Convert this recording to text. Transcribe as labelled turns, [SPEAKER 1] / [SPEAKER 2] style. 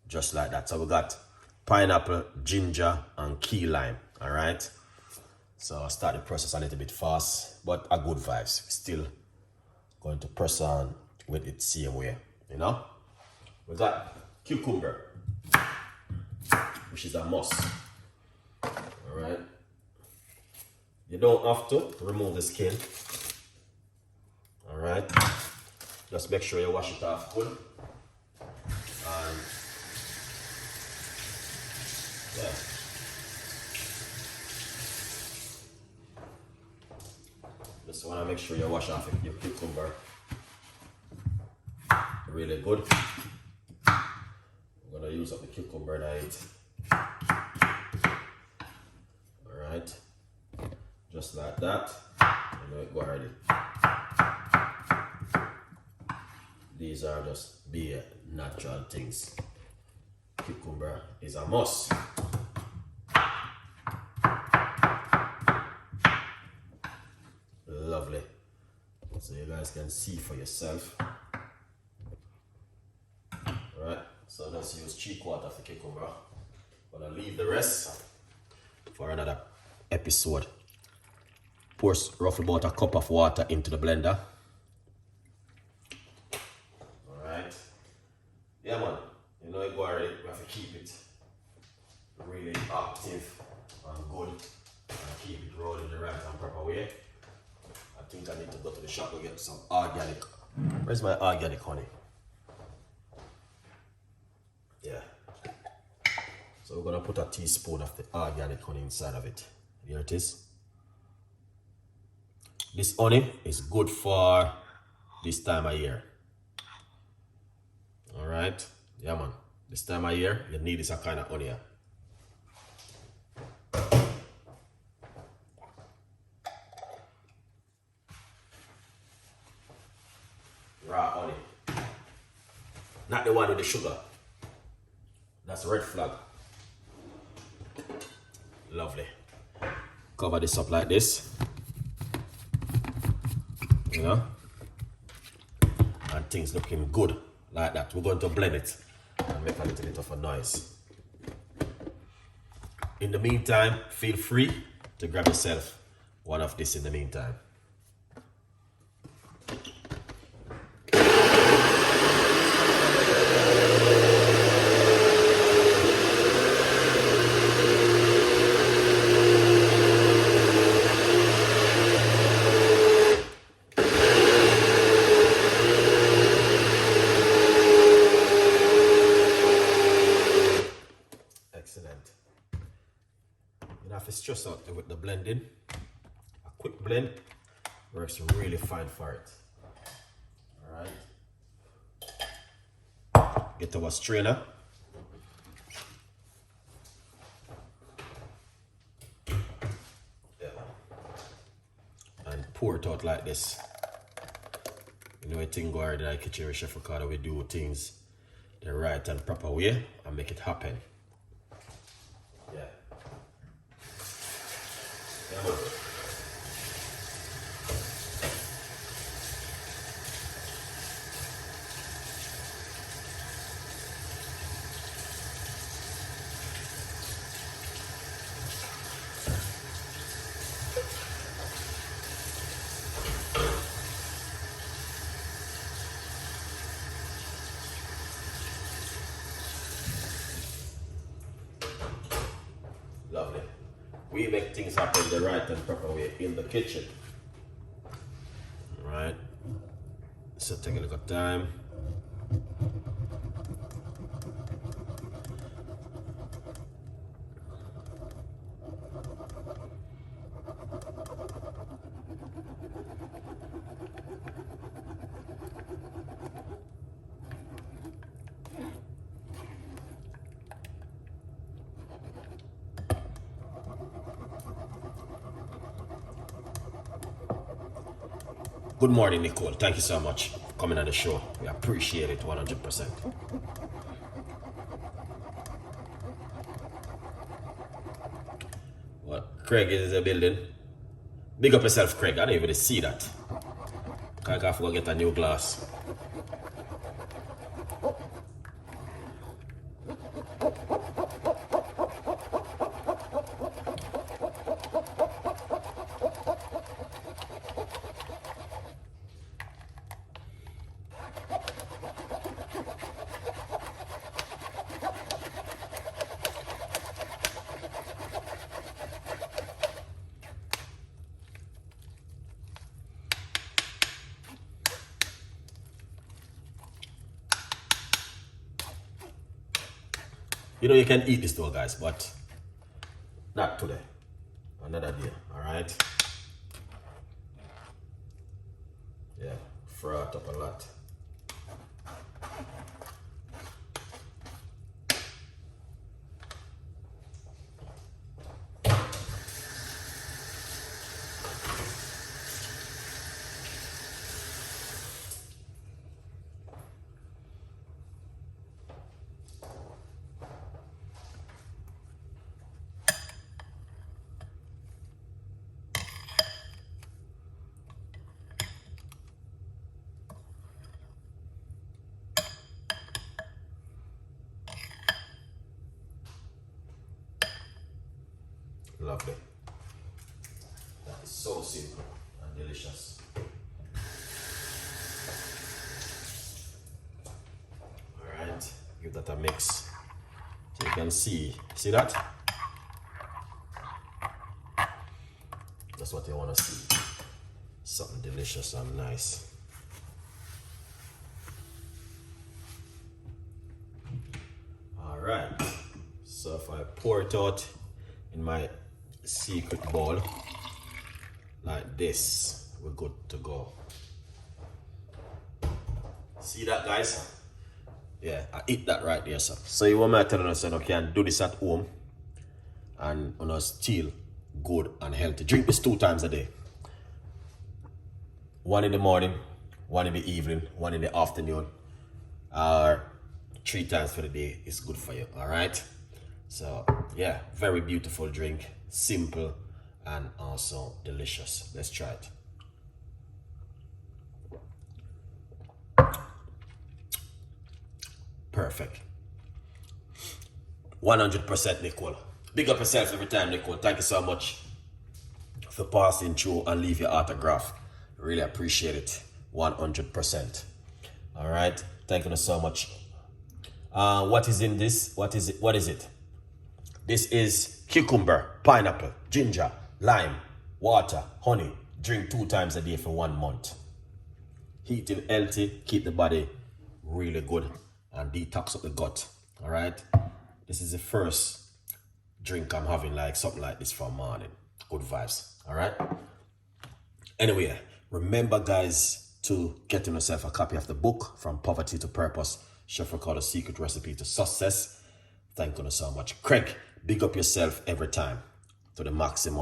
[SPEAKER 1] just like that. So we got pineapple, ginger, and key lime. All right. So I'll start the process a little bit fast, but a good vibes. Still going to press on with it same way, you know. We got cucumber, which is a must. All right. You don't have to remove the skin. All right. Just make sure you wash it off good. And yeah. Just want to make sure you wash off your cucumber really good. I'm gonna use up the cucumber that I eat. All right. Just like that. You know it go already. These are just bare natural things. Cucumber is a must. Lovely. So you guys can see for yourself. Alright, so let's use 3/4 of the cucumber. I'm gonna leave the rest for another episode. Pour roughly about a cup of water into the blender. Alright. Yeah man, you know it go already, we have to keep it really active and good and keep it rolling the right and proper way. I think I need to go to the shop to get some organic. Where's my organic honey? Yeah. So we're gonna put a teaspoon of the organic honey inside of it. Here it is. This honey is good for this time of year. All right. Yeah, man. This time of year, you need this kind of honey. Raw honey. Not the one with the sugar. That's a red flag. Lovely. Cover this up like this. You know? And things looking good like that. We're going to blend it and make a little bit of a noise. In the meantime, feel free to grab yourself one of this in the meantime. Stress out with the blending. A quick blend works really fine for it. Alright. Get our strainer. Yeah. And pour it out like this. You know, a thing go already like kitchen with Chef Ricardo, we do things the right and proper way and make it happen. Yeah. Lovely. We make things happen the right and proper way in the kitchen. Alright. So take a look at time. Good morning, Nicole. Thank you so much for coming on the show. We appreciate it 100%. What? Craig is in the building. Big up yourself, Craig. I didn't even see that. I have to go get a new glass. You know, you can eat this though, guys, but not today. Another day, all right? Yeah, fry it up a lot. Lovely. That is so simple and delicious. All right, give that a mix. So you can see that? That's what you want to see. Something delicious and nice. All right, so if I pour it out in my secret bowl like this, we're good to go. See that, guys? Yeah, I eat that right there, sir. So you want me to tell us, you can do this at home and still good and healthy. Drink this 2 times a day. 1 in the morning, 1 in the evening, 1 in the afternoon, or 3 times for the day is good for you, all right? So yeah, very beautiful drink, simple and also delicious. Let's try it. Perfect. 100% Nicole. Big up yourself every time, Nicole. Thank you so much for passing through and leave your autograph. Really appreciate it. 100%. All right. Thank you so much. What is in this? What is it? This is cucumber, pineapple, ginger, lime, water, honey. Drink 2 times a day for 1 month. Eating healthy, keep the body really good and detox up the gut. All right. This is the first drink I'm having like something like this for morning. Good vibes. All right. Anyway, remember, guys, to get yourself a copy of the book From Poverty to Purpose, Chef Ricardo's Secret Recipe to Success. Thank you so much. Craig, big up yourself every time to the maximum.